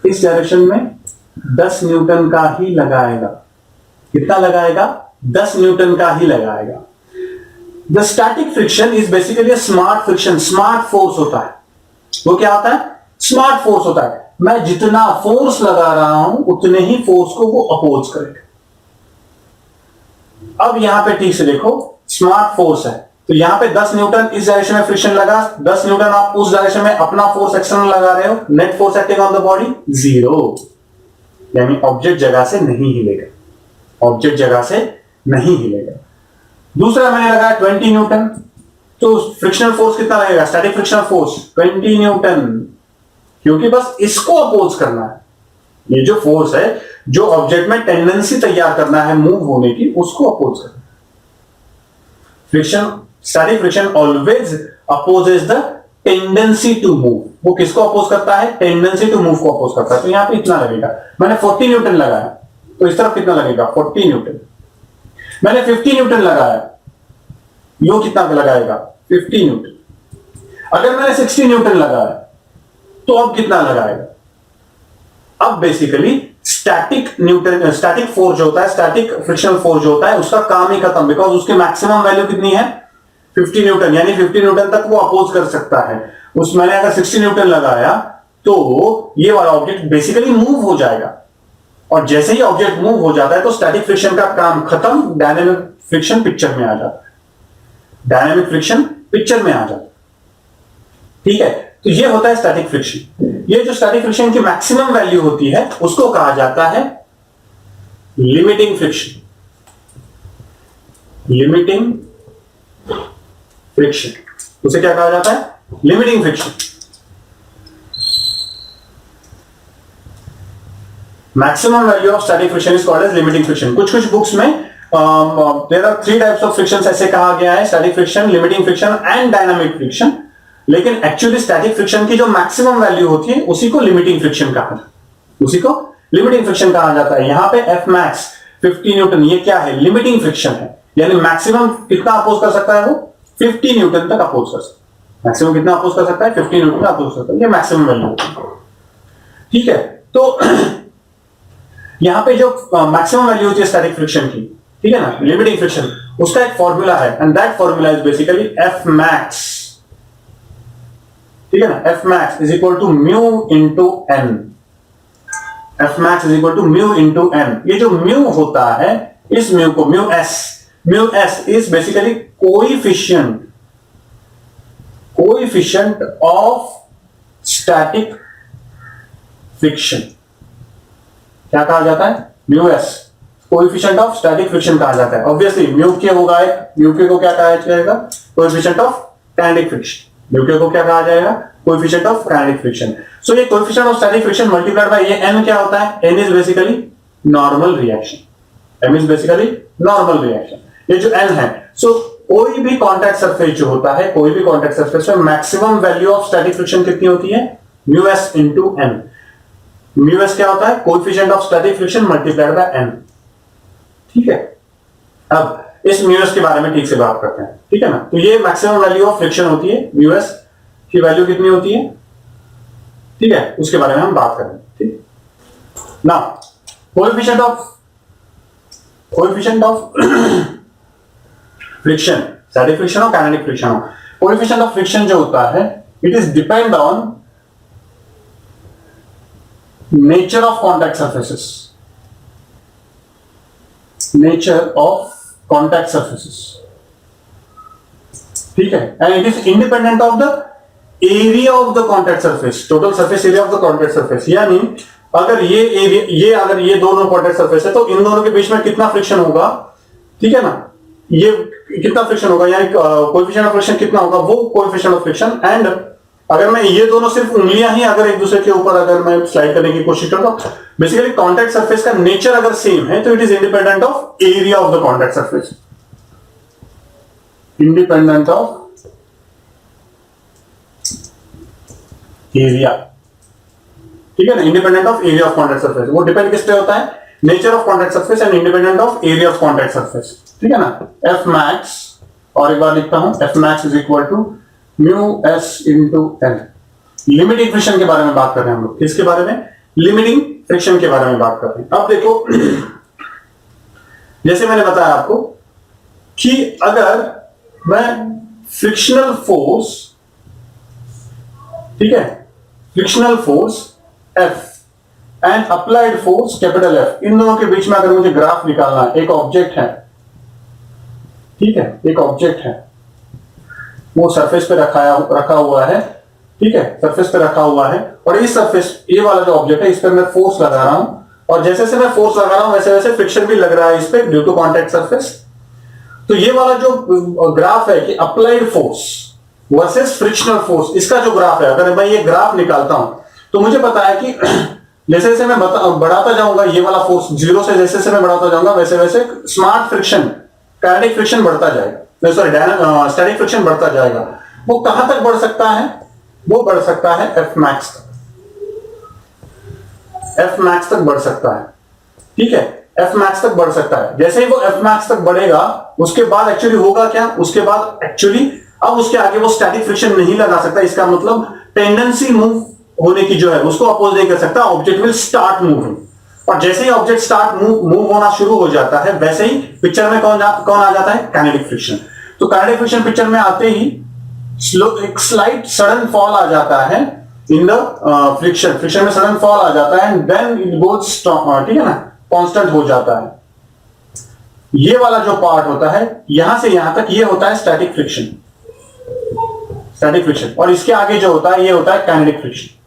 इस डायरेक्शन में 10 न्यूटन का ही लगाएगा। कितना लगाएगा? 10 न्यूटन का ही लगाएगा। The static friction is basically smart friction, smart force होता है। वो क्या होता है? स्मार्ट फोर्स होता है। मैं जितना फोर्स लगा रहा हूं उतने ही फोर्स को वो अपोज करेगा। अब यहां पे ठीक से देखो, स्मार्ट फोर्स है तो यहां पे 10 न्यूटन इस डायरेक्शन में फ्रिक्शन लगा, 10 न्यूटन आप उस डायरेक्शन में अपना फोर्स एक्सटर्नल लगा रहे हो, net force acting on the body 0, यानी ऑब्जेक्ट जगह से नहीं हिलेगा, ऑब्जेक्ट जगह से नहीं हिलेगा। दूसरा मैंने लगाया 20 न्यूटन, तो फ्रिक्शनल फोर्स कितना लगेगा? स्टैटिक फ्रिक्शनल फोर्स 20 न्यूटन, क्योंकि बस इसको अपोज करना है। ये जो फोर्स है जो ऑब्जेक्ट में टेंडेंसी तैयार करना है मूव होने की, उसको अपोज करना। Friction, static friction always opposes the tendency to move. वो किसको अपोज करता है? टेंडेंसी टू मूव को अपोज करता है। तो यहां पे इतना लगेगा। मैंने 40 न्यूटन लगाया तो इस तरफ कितना लगेगा? 40 न्यूटन। मैंने 50 न्यूटन लगाया, यो कितना लगाएगा? 50 न्यूटन। अगर मैंने 60 न्यूटन लगाया तो अब कितना लगाएगा? अब बेसिकली स्टैटिक फोर्स जो होता है, स्टैटिक फ्रिक्शनल फोर्स जो होता है, उसका काम ही खत्म, बिकॉज उसकी मैक्सिमम वैल्यू कितनी है? 50 न्यूटन, यानी 50 न्यूटन तक वो अपोज कर सकता है। उस मैंने अगर 60 न्यूटन लगाया तो ये वाला ऑब्जेक्ट बेसिकली मूव हो जाएगा, और जैसे ही ऑब्जेक्ट मूव हो जाता है तो स्टैटिक फ्रिक्शन का काम खत्म, डायनेमिक फ्रिक्शन पिक्चर में आ जाता है। डायनेमिक फ्रिक्शन पिक्चर में आ जाता है। ठीक है, तो ये होता है स्टैटिक फ्रिक्शन। ये जो स्टैटिक फ्रिक्शन की मैक्सिमम वैल्यू होती है उसको कहा जाता है लिमिटिंग फ्रिक्शन। लिमिटिंग फ्रिक्शन, उसे क्या कहा जाता है? Limiting friction. Maximum value of static friction is called as limiting friction. कुछ कुछ बुक्स में there are 3 types of friction ऐसे कहा गया है, static friction, limiting friction and dynamic friction. लेकिन एक्चुअली स्टैटिक फ्रिक्शन की जो मैक्सिमम वैल्यू होती है उसी को लिमिटिंग फ्रिक्शन कहा जाता है, उसी को लिमिटिंग फ्रिक्शन कहा जाता है। यहां पे एफ मैक्स 50 न्यूटन, ये क्या है? लिमिटिंग फ्रिक्शन है। यानी मैक्सिमम कितना अपोज कर सकता है वो? 50 न्यूटन तक अपोज कर सकता है। मैक्सिमम कितना अपोज कर सकता है? 50 न्यूटन अपोज कर सकता है, ये मैक्सिमम वैल्यू। ठीक है, तो यहां पे जो मैक्सिमम वैल्यू होती है स्टैटिक फ्रिक्शन की, ठीक है ना, लिमिटिंग फ्रिक्शन, उसका एक फॉर्मूला है and that formula is basically F max. ठीक है ना, F max is equal to mu into N. F max is equal to mu into N. ये जो म्यू होता है, इस म्यू को mu S is basically coefficient of static friction. क्या कहा जाता है? Mu S, coefficient of static friction कहा जाता है। ऑब्वियसली म्यू के होगा एक, म्यू के को क्या कहा जाएगा? Coefficient of kinetic friction. Mu के को क्या कहा जाएगा? Coefficient of kinetic friction. So ये coefficient of static friction multiplied by ये n क्या होता है? n is basically normal reaction. m is basically normal reaction. ये जो n है, सो कोई भी कांटेक्ट सरफेस जो होता है, कोई भी कांटेक्ट सरफेस में maximum value of static friction कितनी होती है? Mu S into n। Mu S क्या होता है? Coefficient of static friction multiplied bye n। ठीक है, अब इस म्यू एस के बारे में ठीक से बात करते हैं। ठीक है ना, तो ये मैक्सिमम वैल्यू ऑफ फ्रिक्शन होती है। म्यू एस की वैल्यू कितनी होती है? ठीक है, उसके बारे में हम बात करेंगे। ठीक, now coefficient of friction, static friction और काइनेटिक फ्रिक्शन हो, कोएफिशिएंट ऑफ फ्रिक्शन जो होता है, it is depend on nature of contact surfaces. Nature of contact surfaces, ठीक है, and it is independent of the area of the contact surface, total surface area of the contact surface. यानी अगर ये area, अगर ये दोनों contact surface है तो इन दोनों के बीच में कितना फ्रिक्शन होगा? ठीक है ना, ये कितना फ्रिक्शन होगा, यानी कोएफिशिएंट ऑफ फ्रिक्शन कितना होगा, वो कोएफिशिएंट ऑफ फ्रिक्शन। एंड अगर मैं ये दोनों सिर्फ उंगलियां ही अगर एक दूसरे के ऊपर अगर मैं स्लाइड करने की कोशिश करता हूं, बेसिकली कॉन्टैक्ट सरफेस का नेचर अगर सेम है तो it is independent of area of the contact surface. Independent of area, ठीक है ना, independent of area of contact surface. वो डिपेंड किस पे होता है? Nature of contact surface and independent of area of contact surface. ठीक है ना, एफ मैक्स, और एक बार लिखता हूं, F max is equal to mu S into N. Limiting friction के बारे में बात कर रहे हैं हम लोग। किसके बारे में? लिमिटिंग फ्रिक्शन के बारे में बात कर रहे हैं। अब देखो, जैसे मैंने बताया आपको कि अगर मैं फ्रिक्शनल फोर्स, ठीक है, frictional force F and applied force capital F, इन दोनों के बीच में अगर मुझे ग्राफ निकालना है, एक ऑब्जेक्ट है, ठीक है, एक ऑब्जेक्ट है, वो सरफेस पे रखा हुआ है, ठीक है, सरफेस पे रखा हुआ है, और इस सरफेस, ये वाला जो ऑब्जेक्ट है, इस पर मैं फोर्स लगा रहा हूं, और जैसे जैसे मैं फोर्स लगा रहा हूं वैसे वैसे फ्रिक्शन भी लग रहा है इस पे ड्यू टू कॉन्टैक्ट सरफेस। तो ये वाला जो ग्राफ है कि applied force versus frictional force, इसका जो ग्राफ है, अगर मैं ये ग्राफ निकालता हूं तो मुझे पता है कि जैसे जैसे मैं बढ़ाता जाऊंगा ये वाला फोर्स, जीरो से जैसे जैसे मैं बढ़ाता जाऊंगा वैसे वैसे स्मार्ट फ्रिक्शन, काइनेटिक फ्रिक्शन बढ़ता जाएगा, सॉरी स्टैटिक फ्रिक्शन बढ़ता जाएगा। वो कहां तक बढ़ सकता है? वो बढ़ सकता है एफ मैक्स तक, एफ मैक्स तक बढ़ सकता है, ठीक है, एफ मैक्स तक बढ़ सकता है। जैसे ही वो एफ मैक्स तक बढ़ेगा उसके बाद एक्चुअली होगा क्या? उसके बाद एक्चुअली अब उसके आगे वो स्टैटिक फ्रिक्शन नहीं लगा सकता। इसका मतलब टेंडेंसी मूव होने की जो है उसको अपोज नहीं कर सकता, ऑब्जेक्ट विल स्टार्ट मूविंग। और जैसे ही ऑब्जेक्ट स्टार्ट मूव होना शुरू हो जाता है वैसे ही पिक्चर में कौन आ जाता है? Kinetic friction. तो काइनेटिक फ्रिक्शन पिक्चर में आते ही एक स्लाइट सडन फॉल आ जाता है इन द फ्रिक्शन, फ्रिक्शन में सडन फॉल आ जाता है एंड देन इट गोज, ठीक है ना, कांस्टेंट हो जाता है। ये वाला जो पार्ट होता है यहां से यहां तक, ये होता है स्टैटिक फ्रिक्शन। स्टैटिक फ्रिक्शन, और इसके आगे जो होता है ये होता है काइनेटिक फ्रिक्शन।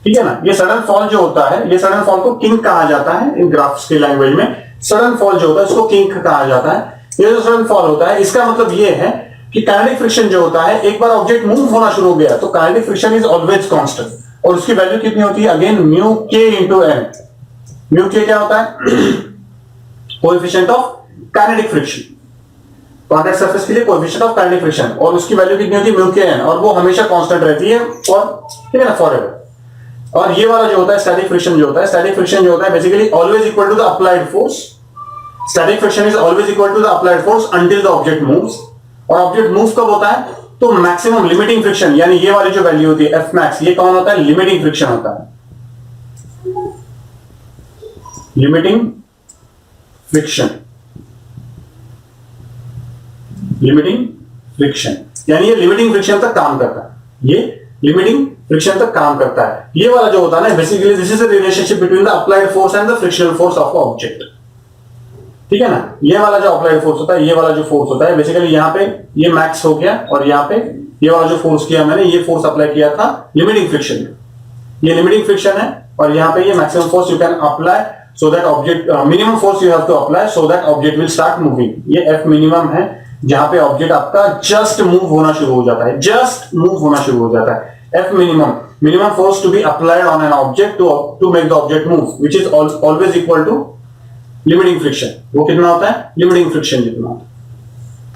ठीक है ना, ये सडन फॉल जो होता है, ये सडन फॉल को किंक कहा जाता है इन ग्राफ्स की लैंग्वेज में। सडन फॉल जो होता है इसको किंक कहा जाता है। ये जो सडन फॉल होता है इसका मतलब ये है कि काइनेटिक फ्रिक्शन जो होता है, एक बार ऑब्जेक्ट मूव होना शुरू हो गया तो kinetic friction is always constant, और उसकी वैल्यू कितनी होती है, अगेन म्यू के इंटू एन। म्यू के क्या होता है, coefficient of kinetic friction, contact surface के लिए कोएफिशिएंट ऑफ काइनेटिक फ्रिक्शन, और उसकी वैल्यू कितनी होती है, म्यू के एन, और वो हमेशा कांस्टेंट रहती है, और ठीक है ना, फॉरएवर। और ये वाला जो होता है स्टैटिक फ्रिक्शन जो होता है, स्टैटिक फ्रिक्शन जो होता है basically always equal to the applied force. Static friction is always equal to the applied force until the object moves. और ऑब्जेक्ट मूव कब होता है, तो मैक्सिमम लिमिटिंग फ्रिक्शन, यानी ये वाली जो वैल्यू होती है एफ मैक्स, ये कौन होता है, लिमिटिंग फ्रिक्शन होता है। लिमिटिंग फ्रिक्शन, लिमिटिंग फ्रिक्शन, यानी ये लिमिटिंग फ्रिक्शन तक काम करता है, ये लिमिटिंग फ्रिक्शन तक काम करता है। ये वाला जो होता है ना, basically this is the relationship between the applied force and the frictional force of object. ठीक है ना, ये वाला जो अप्लाइड फोर्स होता है, ये वाला जो फोर्स होता है, बेसिकली यहाँ पे ये मैक्स हो गया, और यहाँ पे ये वाला जो फोर्स किया मैंने, ये फोर्स अप्लाई किया था लिमिटिंग फ्रिक्शन में, ये लिमिटिंग फ्रिक्शन है, और यहाँ पे ये maximum force you can apply so that object, minimum force you have to apply so that object will start moving. ये एफ मिनिमम है जहां पे ऑब्जेक्ट आपका जस्ट मूव होना शुरू हो जाता है, जस्ट मूव होना शुरू हो जाता है। F minimum, minimum force to be applied on an object to make the object move, which is always equal to limiting friction. वो कितना होता है, लिमिटिंग फ्रिक्शन जितना होता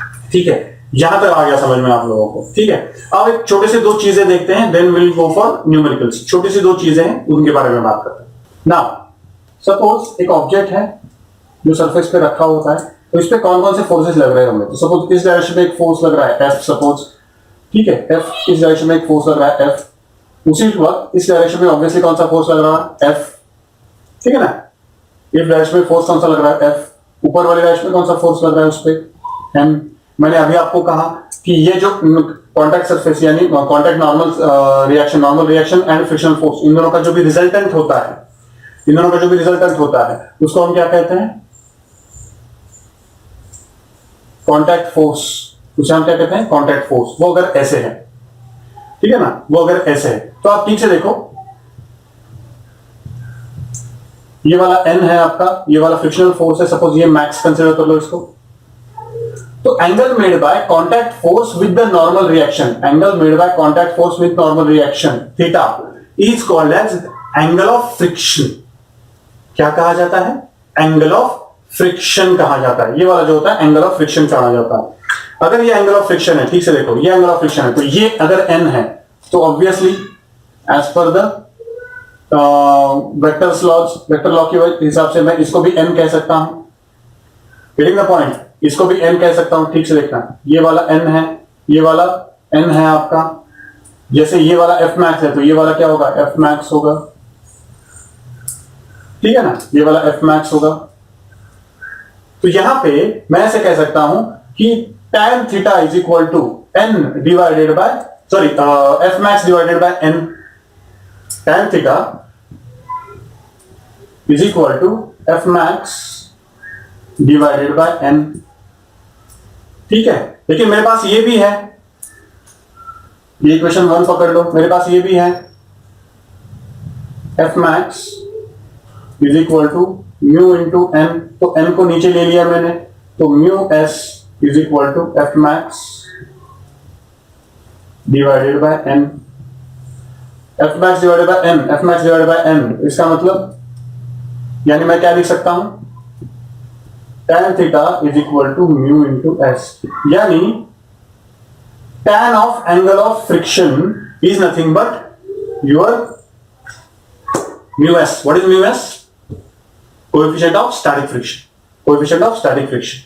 है। ठीक है, यहां तक आ गया समझ में आप लोगों को। ठीक है, अब एक छोटे से दो चीजें देखते हैं, then will go for numericals. छोटी सी दो चीजें हैं, उनके बारे में बात करते हैं। नाउ सपोज एक ऑब्जेक्ट है जो सरफेस पे रखा होता है, तो इस पे कौन कौन से फोर्सेस लग रहे हैं हमें। तो सपोज इस डायरेक्शन में एक फोर्स लग रहा है एफ, सपोज, ठीक है, एफ, इस डायरेक्शन में एक फोर्स लग रहा है एफ, उसी वक्त इस डायरेक्शन में ऑब्वियसली कौन सा फोर्स लग रहा है, एफ। ठीक है ना, इस डायरेक्शन में फोर्स कौन सा लग रहा है, एफ। ऊपर वाले डायरेक्शन में कौन सा फोर्स लग रहा है उस पर, एम। मैंने अभी आपको कहा कि ये जो कॉन्टैक्ट सरफेस यानी contact normal reaction and frictional force, इन दोनों का जो भी रिजल्टेंट होता है, इन दोनों का जो भी रिजल्टेंट होता है उसको हम क्या कहते हैं, कॉन्टैक्ट फोर्स। उसे हम क्या कहते हैं, कॉन्टैक्ट फोर्स। वो अगर ऐसे है, ठीक है ना, वो अगर ऐसे है, तो आप ठीक से देखो, ये वाला एन है आपका, ये वाला फ्रिक्शनल फोर्स है, सपोज ये मैक्स कंसीडर कर लो इसको। तो angle made by contact force with the normal reaction, angle made by contact force with normal reaction theta is called as angle of friction. क्या कहा जाता है, एंगल ऑफ फ्रिक्शन कहा जाता है। ये वाला जो होता है एंगल ऑफ फ्रिक्शन कहा जाता है। अगर ये एंगल ऑफ फ्रिक्शन है, ठीक से देखो, ये एंगल ऑफ फ्रिक्शन है, तो ये अगर एन है तो obviously as per the vector law के हिसाब से मैं इसको भी एन कह सकता हूं। गेटिंग द पॉइंट, इसको भी एन कह सकता हूं। ठीक से देखना, ये वाला एन है, ये वाला एन है आपका। जैसे ये वाला एफ मैक्स है तो ये वाला क्या होगा, एफ मैक्स होगा। ठीक है ना, ये वाला एफ मैक्स होगा। तो यहां पे मैं ऐसे कह सकता हूं कि tan theta is equal to N divided by, sorry, F max divided by N. tan theta is equal to F max divided by N. ठीक है, लेकिन मेरे पास ये भी है, ये इक्वेशन 1 पकड़ लो, मेरे पास ये भी है, F max is equal to mu into N. तो एन को नीचे ले लिया मैंने, तो mu S is equal to F max divided by N. F max divided by N, F max divided by N, इसका मतलब यानी मैं क्या लिख सकता हूं, tan theta is equal to mu into S, यानी tan of angle of friction is nothing but your mu S. What is mu S? Coefficient of static friction. Coefficient of static friction.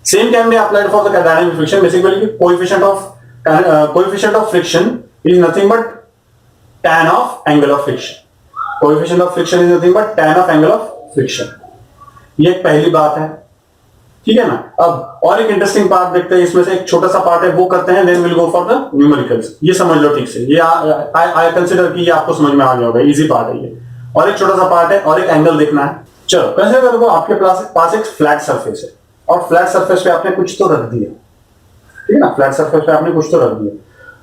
Same can be applied for the dynamic friction. Basically, coefficient of friction is nothing but tan of angle of friction. Coefficient of friction is nothing but tan of angle of friction. ये पहली बात है, ठीक है ना। अब और एक इंटरेस्टिंग पार्ट देखते हैं, इसमें से एक छोटा सा पार्ट है वो करते हैं, then will go for the numericals. ये समझ लो ठीक से, ये आई कंसिडर कि ये आपको समझ में आ गया होगा, इजी पार्ट है ये। और एक छोटा सा पार्ट है और एक एंगल देखना है। चलो, कैसे करोगे, आपके पास एक फ्लैट सरफेस है और फ्लैट सरफेस पे आपने कुछ तो रख दिया, ठीक है ना। फ्लैट सरफेस पे आपने कुछ तो रख दिया,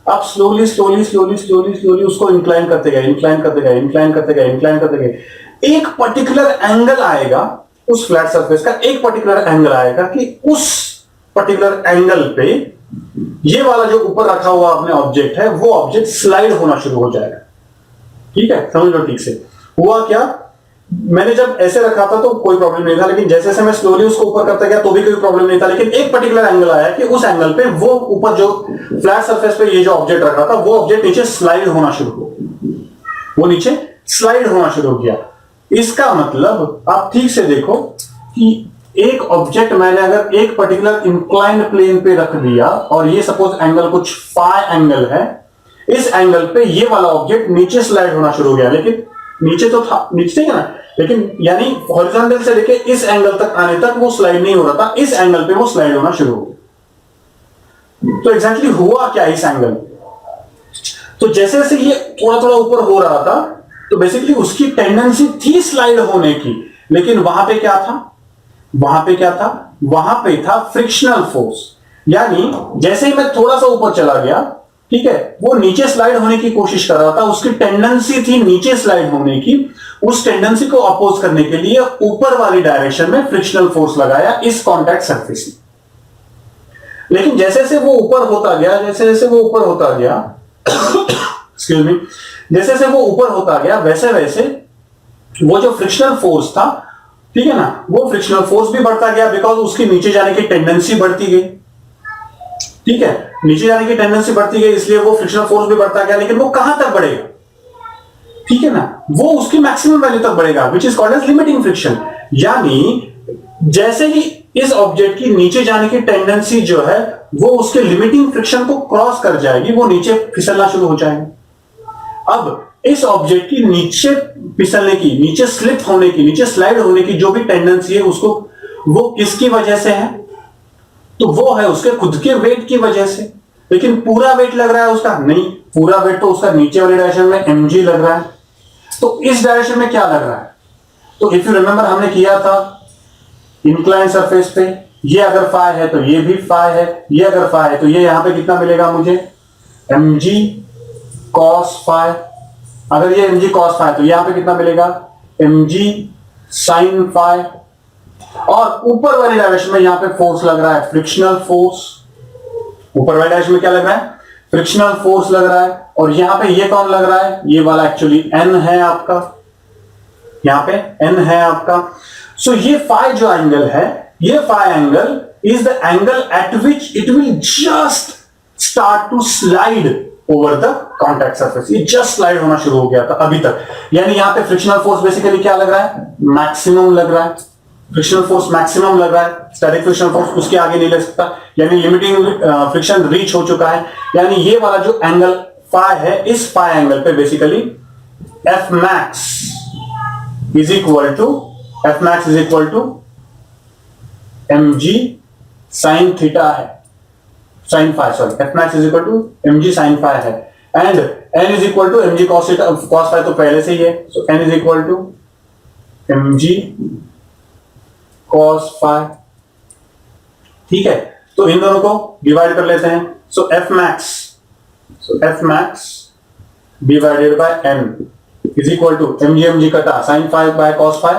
आप slowly slowly slowly slowly slowly उसको इंक्लाइन करते गए, इंक्लाइन करते गए, इंक्लाइन करते गए, इंक्लाइन करते गए। एक पर्टिकुलर एंगल आएगा उस फ्लैट सरफेस का, एक पर्टिकुलर एंगल आएगा कि उस पर्टिकुलर एंगल पे ये वाला जो ऊपर रखा हुआ आपने ऑब्जेक्ट है वो ऑब्जेक्ट स्लाइड होना शुरू हो जाएगा। ठीक है, समझ लो ठीक से। हुआ क्या, मैंने जब ऐसे रखा था तो कोई प्रॉब्लम नहीं था, लेकिन जैसे जैसे मैं स्लोली उसको ऊपर करता गया तो भी कोई प्रॉब्लम नहीं था, लेकिन एक पर्टिकुलर एंगल आया कि उस एंगल पे वो ऊपर जो फ्लैट सरफेस पे ये जो ऑब्जेक्ट रखा था वो ऑब्जेक्ट नीचे स्लाइड होना शुरू हो, वो नीचे स्लाइड होना शुरू हो गया। इसका मतलब आप ठीक से देखो कि एक ऑब्जेक्ट मैंने अगर एक पर्टिकुलर इंक्लाइंड प्लेन पे रख दिया और ये सपोज एंगल कुछ फाई एंगल है, इस एंगल पे ये वाला ऑब्जेक्ट नीचे स्लाइड होना शुरू हो गया, लेकिन नीचे तो था, नीचे है ना, लेकिन यानी हॉरिजॉन्टल से लेके इस एंगल तक आने तक वो स्लाइड नहीं हो रहा था, इस एंगल पे वो स्लाइड होना शुरू हो गया। तो एग्जैक्टली हुआ क्या इस एंगल पे, तो जैसे जैसे ये थोड़ा थोड़ा ऊपर हो रहा था तो बेसिकली उसकी टेंडेंसी थी स्लाइड होने की, लेकिन वहां पे क्या था, वहां पे क्या था, वहां पे था फ्रिक्शनल फोर्स। यानी जैसे ही मैं थोड़ा सा ऊपर चला गया, ठीक है, वो नीचे स्लाइड होने की कोशिश कर रहा था, उसकी टेंडेंसी थी नीचे स्लाइड होने की, उस टेंडेंसी को अपोज करने के लिए ऊपर वाली डायरेक्शन में फ्रिक्शनल फोर्स लगाया इस कॉन्टैक्ट सरफेस में। लेकिन जैसे जैसे वो ऊपर होता गया, जैसे जैसे वो ऊपर होता गया एक्सक्यूज मी, जैसे जैसे वो ऊपर होता गया वैसे वैसे वो जो फ्रिक्शनल फोर्स था, ठीक है ना, वो फ्रिक्शनल फोर्स भी बढ़ता गया, बिकॉज उसकी नीचे जाने की टेंडेंसी बढ़ती गई। ठीक है, नीचे जाने की टेंडेंसी बढ़ती गई, इसलिए वो फ्रिक्शनल फोर्स भी बढ़ता गया, लेकिन वो कहां तक बढ़ेगा, ठीक है ना, वो उसकी मैक्सिमम वैल्यू तक बढ़ेगा, which is called as limiting friction. यानी जैसे ही इस ऑब्जेक्ट की नीचे जाने की टेंडेंसी जो है वो उसके लिमिटिंग फ्रिक्शन को क्रॉस कर जाएगी, वो नीचे फिसलना शुरू हो जाएगा। अब इस ऑब्जेक्ट की नीचे फिसलने की, नीचे स्लिप होने की, नीचे स्लाइड होने की जो भी टेंडेंसी है उसको, वो किसकी वजह से है, तो वो है उसके खुद के वेट की वजह से। लेकिन पूरा वेट लग रहा है उसका, नहीं, पूरा वेट तो उसका नीचे वाली डायरेक्शन में mg लग रहा है, तो इस डायरेक्शन में क्या लग रहा है, तो इफ यू रिमेंबर हमने किया था इंक्लाइन सरफेस पे ये अगर फाई है तो ये भी फाई है, ये अगर फाई है तो ये यहां पे कितना मिलेगा मुझे, mg cos फाई। अगर ये mg cos फाई तो यहां पे कितना मिलेगा, mg sin फाई। और ऊपर वाली डायरेक्शन में यहां पे फोर्स लग रहा है फ्रिक्शनल फोर्स, ऊपर वाली डायरेक्शन में क्या लग रहा है, फ्रिक्शनल फोर्स लग रहा है, और यहां पे ये कौन लग रहा है, ये वाला एक्चुअली n है आपका, यहां पे n है आपका। सो ये फाई जो एंगल है, ये phi angle is the angle at which it will just start to slide over the contact surface. ये जस्ट स्लाइड होना शुरू हो गया था अभी तक, यानी यहां पे फ्रिक्शनल फोर्स बेसिकली क्या लग रहा है, मैक्सिमम लग रहा है, फ्रिक्शनल फोर्स मैक्सिमम लग रहा है, स्टैटिक फ्रिक्शनल फोर्स उसके आगे नहीं लग सकता, यानी लिमिटिंग फ्रिक्शन रीच हो चुका है। यानी ये वाला जो एंगल फाई है, इस फाई एंगल पे basically F max is equal to mg sin theta है, sin phi, sorry, F max is equal to mg sin phi है, and n is equal to mg cos theta, cos phi तो पहले से ही है, so n is equal to mg cos phi. ठीक है, तो इन दोनों को डिवाइड कर लेते हैं, so F max divided by n is equal to mg कटा sin phi by cos phi,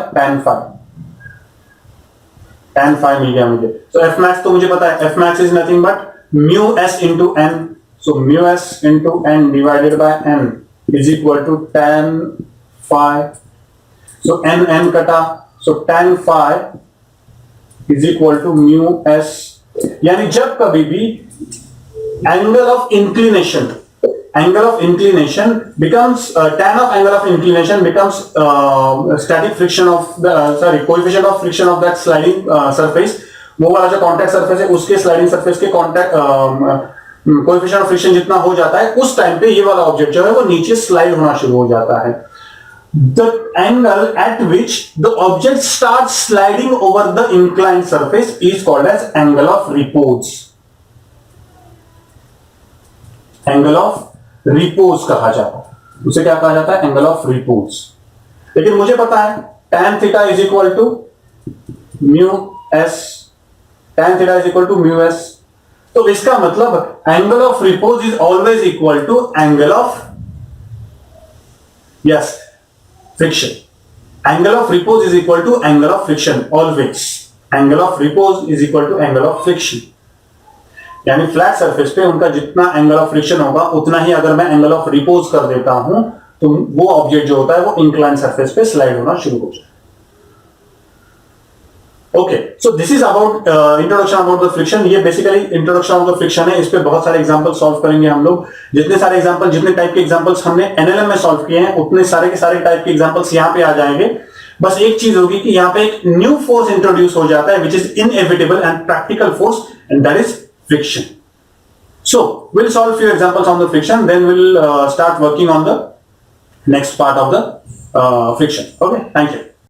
tan phi मिल गया मुझे। तो एफ मैक्स तो मुझे पता है, F max is nothing but mu S into N, so mu S into N divided by N is equal to tan phi, so n कटा, so tan phi is equal to mu S. यानी जब कभी भी angle of inclination becomes tan of angle of inclination becomes static friction of the coefficient of friction of that sliding surface, वो वाला जो contact surface है उसके sliding surface के कॉन्टैक्ट कोएफिशिएंट ऑफ फ्रिक्शन जितना हो जाता है, उस टाइम पे ये वाला ऑब्जेक्ट जो है वो नीचे स्लाइड होना शुरू हो जाता है। The angle at which the object starts sliding over the inclined surface is called as angle of repose. Angle of repose कहा जाता है, उसे क्या कहा जाता है, एंगल ऑफ रिपोज। लेकिन मुझे पता है tan theta is equal to mu S, tan theta is equal to mu S. तो इसका मतलब angle of repose is always equal to angle of friction. Angle of repose is equal to angle of friction always. Angle of repose is equal to angle of friction. यानी flat surface पे उनका जितना angle of friction होगा उतना ही अगर मैं angle of repose कर देता हूं तो वो ऑब्जेक्ट जो होता है वो इंक्लाइन सरफेस पे स्लाइड होना शुरू हो जाए. Okay, so this is about introduction about the friction. ये basically introduction of the friction है. इस पे बहुत सारे एग्जांपल सॉल्व करेंगे हम लोग. जितने सारे एग्जांपल, जितने टाइप के एग्जांपल्स हमने एनएलएम में सॉल्व किए हैं उतने सारे के सारे टाइप के एग्जांपल्स यहां पे आ जाएंगे. बस एक चीज होगी कि यहां पे एक न्यू फोर्स इंट्रोड्यूस हो जाता है which is inevitable and practical force, and that is friction. So we'll solve few examples on the friction, then we'll start working on the next part of the friction. Okay, thank you.